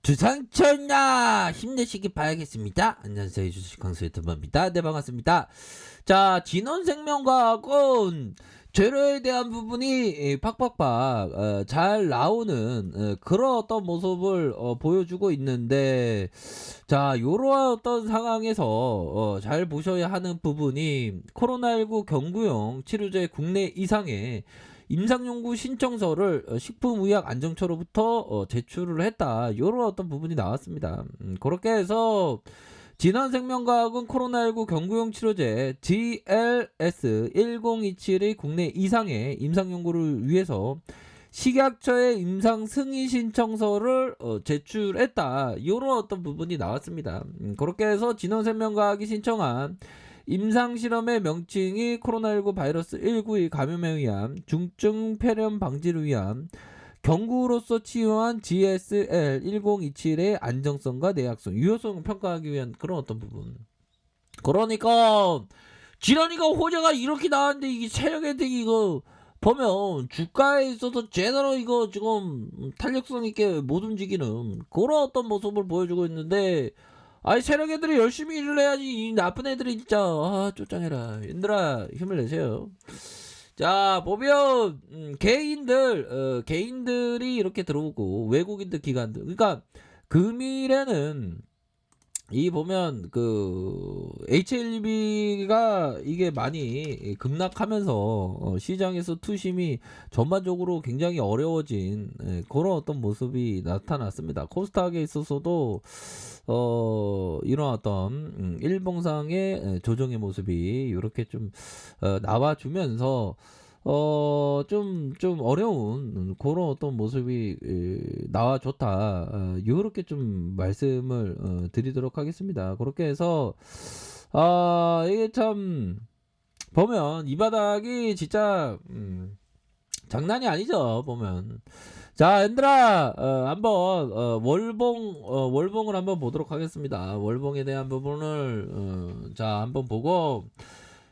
주상철나 힘내시기 바라겠습니다. 안녕하세요, 주식 강수 유튜버입니다. 네, 반갑습니다. 자, 진원생명과학은 재료에 대한 부분이 팍팍팍 잘 나오는 그런 어떤 모습을 보여주고 있는데, 자, 요런 어떤 상황에서 잘 보셔야 하는 부분이 코로나19 경구용 치료제 국내 이상의 임상연구 신청서를 식품의약안정처로부터 제출을 했다. 요런 어떤 부분이 나왔습니다. 그렇게 해서 진원생명과학은 코로나19 경구용 치료제 GLS1027의 국내 이상의 임상연구를 위해서 식약처에 임상 승인 신청서를 제출했다. 이런 어떤 부분이 나왔습니다. 그렇게 해서 진원생명과학이 신청한 임상실험의 명칭이 코로나19 바이러스 19의 감염에 의한 중증 폐렴 방지를 위한 경구로서 치유한 GSL1027의 안정성과 내약성, 유효성을 평가하기 위한 그런 어떤 부분. 그러니까 지난이가 호재가 이렇게 나왔는데 이게 체력 혜택이 이거 보면 주가에 있어서 제대로 이거 지금 탄력성 있게 못 움직이는 그런 어떤 모습을 보여주고 있는데, 아니 세력 애들이 열심히 일을 해야지 이 나쁜 애들이 진짜 쫓장해라. 얘들아 힘을 내세요. 자, 보면 개인들이 이렇게 들어오고 외국인들 기관들, 그러니까 금일에는 이 보면 그 HLB가 이게 많이 급락하면서 시장에서 투심이 전반적으로 굉장히 어려워진 그런 어떤 모습이 나타났습니다. 코스닥에 있어서도 이런 어떤 일봉상의 조정의 모습이 이렇게 좀 나와주면서 좀 어려운 그런 어떤 모습이 나와줬다. 요렇게 좀 말씀을 드리도록 하겠습니다. 그렇게 해서 이게 참 보면 이 바닥이 진짜 장난이 아니죠. 보면. 자, 얘들아, 한번 월봉을 한번 보도록 하겠습니다. 월봉에 대한 부분을 자, 한번 보고,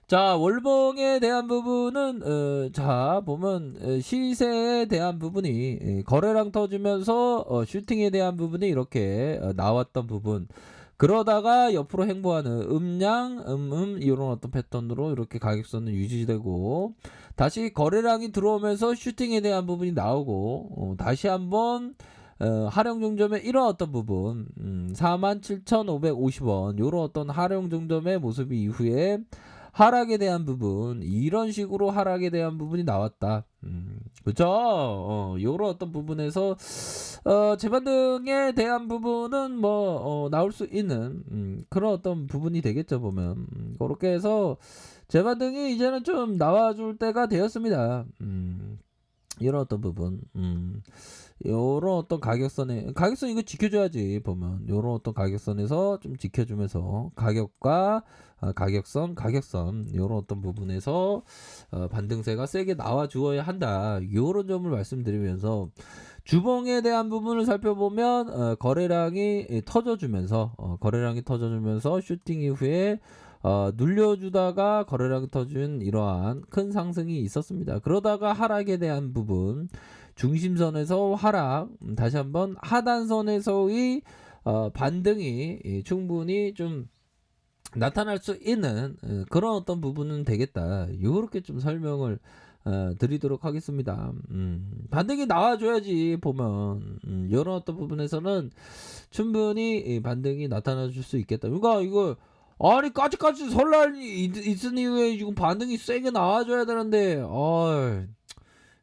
자, 월봉에 대한 부분은 자, 보면 시세에 대한 부분이 거래량 터지면서 슈팅에 대한 부분이 이렇게 나왔던 부분, 그러다가 옆으로 행보하는 음양 이런 어떤 패턴으로 이렇게 가격선은 유지되고, 다시 거래량이 들어오면서 슈팅에 대한 부분이 나오고, 다시 한번 하령종점의 이런 어떤 부분 47,550원 요런 어떤 하령종점의 모습이 이후에 하락에 대한 부분, 이런 식으로 하락에 대한 부분이 나왔다. 그쵸? 요런 어떤 부분에서 재반등에 대한 부분은 뭐 나올 수 있는 그런 어떤 부분이 되겠죠. 보면 그렇게 해서 재반등이 이제는 좀 나와줄 때가 되었습니다. 이런 어떤 부분, 요런 어떤 가격선 이거 지켜줘야지. 보면 요런 어떤 가격선에서 좀 지켜주면서 가격과 가격선 요런 어떤 부분에서 반등세가 세게 나와 주어야 한다. 요런 점을 말씀드리면서 주봉에 대한 부분을 살펴보면 거래량이 터져주면서 슈팅 이후에 눌려주다가 거래량이 터진 이러한 큰 상승이 있었습니다. 그러다가 하락에 대한 부분, 중심선에서 하락, 다시 한번 하단선에서의 반등이 충분히 좀 나타날 수 있는 그런 어떤 부분은 되겠다. 이렇게 좀 설명을 드리도록 하겠습니다. 반등이 나와줘야지. 보면 이런 어떤 부분에서는 충분히 반등이 나타나 줄 수 있겠다. 그러니까 이거 아니 까짓까짓 설날이 있은 이후에 지금 반등이 세게 나와줘야 되는데,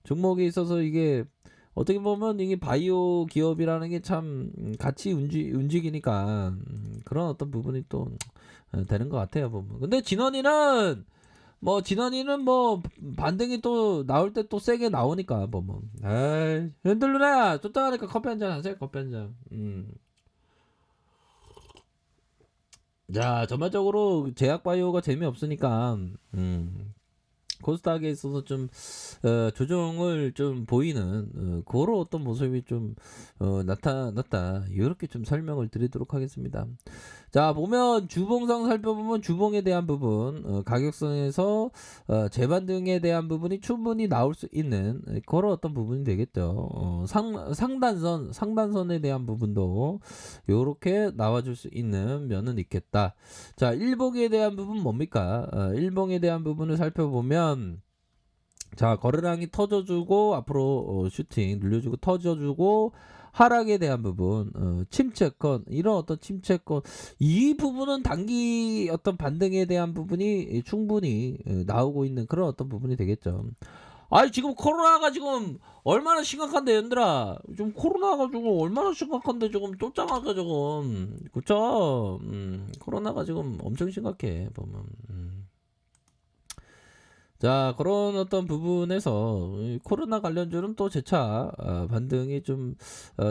종목에 있어서 이게 어떻게 보면 이게 바이오 기업이라는 게 참 같이 움직이니까 그런 어떤 부분이 또 되는 것 같아요. 보면. 근데 진원이는 뭐 반등이 또 나올 때 또 세게 나오니까 보면. 에이, 흔들리네. 쫓아가니까 커피 한잔 하세요. 커피 한 잔. 자, 전반적으로 제약 바이오가 재미없으니까 코스닥에 있어서 좀 조정을 좀 보이는 그런 어떤 모습이 좀 나타났다. 이렇게 좀 설명을 드리도록 하겠습니다. 자, 보면 주봉상 살펴보면 주봉에 대한 부분, 가격선에서 재반등에 대한 부분이 충분히 나올 수 있는 그런 어떤 부분이 되겠죠. 상단선에 대한 부분도 요렇게 나와줄 수 있는 면은 있겠다. 자, 일봉에 대한 부분 뭡니까? 일봉에 대한 부분을 살펴보면, 자, 거래량이 터져주고 앞으로 슈팅 눌려주고 터져주고 하락에 대한 부분, 침체권, 이런 어떤 침체권, 이 부분은 단기 어떤 반등에 대한 부분이 충분히 나오고 있는 그런 어떤 부분이 되겠죠. 아니, 지금 코로나가 지금 얼마나 심각한데, 얘들아. 좀 코로나가 지금 얼마나 심각한데, 조금 쫓아가서 조금, 그쵸? 코로나가 지금 엄청 심각해, 보면. 자, 그런 어떤 부분에서 이 코로나 관련주는 또 재차 반등이 좀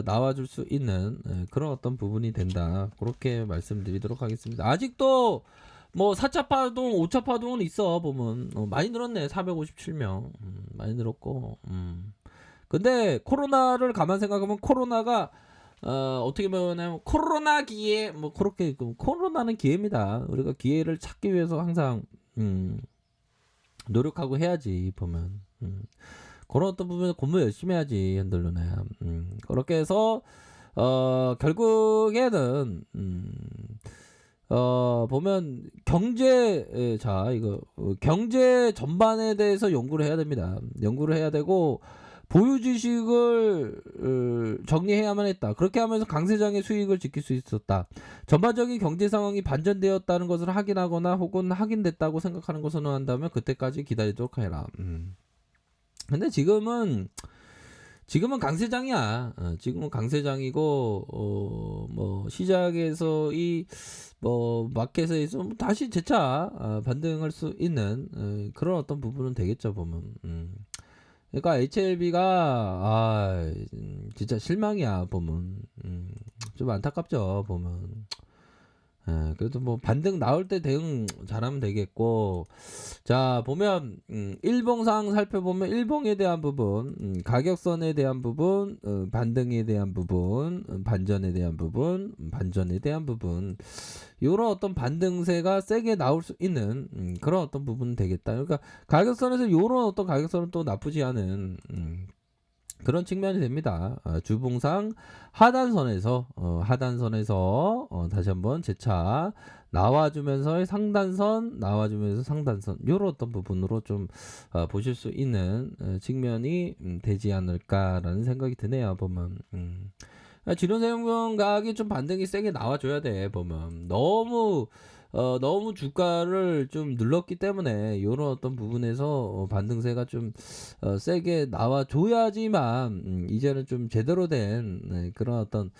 나와줄 수 있는 그런 어떤 부분이 된다. 그렇게 말씀드리도록 하겠습니다. 아직도 뭐 4차 파동, 5차 파동은 있어 보면 많이 늘었네. 457명. 많이 늘었고. 근데 코로나를 가만 생각하면 코로나가 어떻게 보면 코로나 기회 뭐 그렇게 코로나는 기회입니다. 우리가 기회를 찾기 위해서 항상 노력하고 해야지 보면 그런 어떤 부분에 공부 열심히 해야지 흔들려네. 그렇게 해서 결국에는 보면 자 이거 경제 전반에 대해서 연구를 해야 됩니다. 연구를 해야 되고 보유 주식을 정리해야만 했다. 그렇게 하면서 강세장의 수익을 지킬 수 있었다. 전반적인 경제 상황이 반전되었다는 것을 확인하거나 혹은 확인됐다고 생각하는 것을 한다면 그때까지 기다리도록 해라. 근데 지금은 강세장이야. 지금은 강세장이고 뭐 시장에서 뭐 마켓에서 다시 재차 반등할 수 있는 그런 어떤 부분은 되겠죠 보면. 그러니까 HLB가 진짜 실망이야 보면. 좀 안타깝죠 보면. 그래도 뭐 반등 나올 때 대응 잘하면 되겠고. 자, 보면 일봉상 살펴보면 일봉에 대한 부분, 가격선에 대한 부분, 반등에 대한 부분, 반전에 대한 부분, 반전에 대한 부분, 요런 어떤 반등세가 세게 나올 수 있는 그런 어떤 부분은 되겠다. 그러니까 가격선에서 요런 어떤 가격선은 또 나쁘지 않은 그런 측면이 됩니다. 주봉상 하단선에서 다시 한번 재차 나와주면서 상단선 나와주면서 상단선 요런 어떤 부분으로 좀 보실 수 있는 측면이 되지 않을까라는 생각이 드네요. 보면 진원생명 가격이 좀 반등이 세게 나와줘야 돼. 보면 너무 주가를 좀 눌렀기 때문에 이런 어떤 부분에서 반등세가 좀 세게 나와줘야지만 이제는 좀 제대로 된 그런 어떤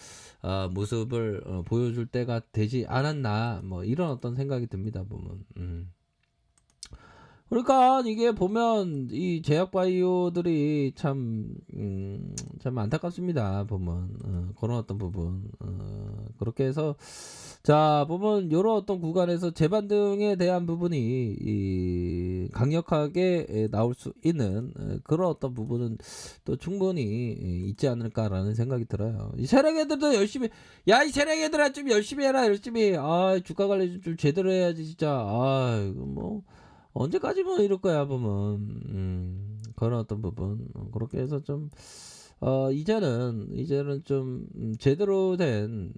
모습을 보여줄 때가 되지 않았나 뭐 이런 어떤 생각이 듭니다. 보면. 그러니까 이게 보면 이 제약바이오들이 참 안타깝습니다. 보면 그런 어떤 부분 그렇게 해서 자 보면 요런 어떤 구간에서 재반등에 대한 부분이 강력하게 나올 수 있는 그런 어떤 부분은 또 충분히 있지 않을까라는 생각이 들어요. 이 세력 애들도 열심히 이 세력 애들아 좀 열심히 해라 열심히 주가 관리 좀 제대로 해야지 진짜 이거 뭐 언제까지 뭐 이럴 거야 보면 그런 어떤 부분 그렇게 해서 좀 이제는 좀 제대로 된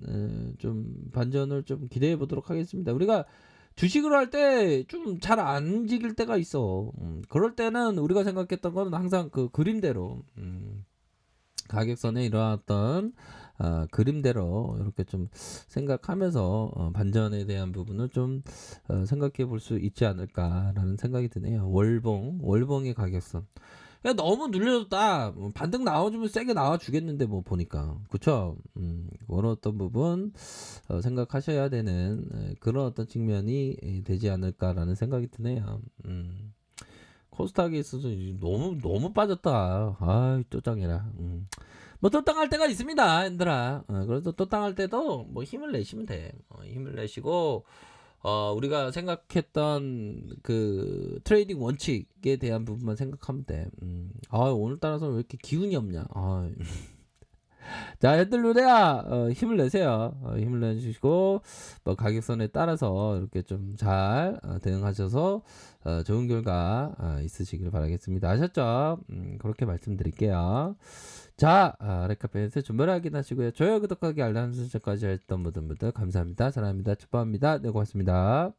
좀 반전을 좀 기대해 보도록 하겠습니다. 우리가 주식을 할 때 좀 잘 안 움직일 때가 있어. 그럴 때는 우리가 생각했던 거는 항상 그 그림대로 가격선에 일어났던 그림대로 이렇게 좀 생각하면서 반전에 대한 부분을 좀 생각해 볼 수 있지 않을까라는 생각이 드네요. 월봉의 가격선. 야, 너무 눌려줬다. 반등 나와주면 세게 나와주겠는데 뭐 보니까 그쵸? 그런 어떤 부분 생각하셔야 되는 그런 어떤 측면이 되지 않을까라는 생각이 드네요. 코스닥에 있어서 너무 빠졌다. 또 짱이라. 뭐 또 땅할 때가 있습니다, 얘들아. 그래서 또 땅할 때도 뭐 힘을 내시면 돼. 힘을 내시고 우리가 생각했던 그 트레이딩 원칙에 대한 부분만 생각하면 돼. 오늘따라서 왜 이렇게 기운이 없냐. 자, 핸들루레아 힘을 내세요. 힘을 내주시고 뭐 가격선에 따라서 이렇게 좀 잘 대응하셔서 좋은 결과 있으시길 바라겠습니다. 아셨죠? 그렇게 말씀드릴게요. 자, 레카페에서 준비를 확인하시고요. 좋아요, 구독하기, 알람 설정까지 했던 모든 분들 감사합니다. 사랑합니다. 축복합니다. 네, 고맙습니다.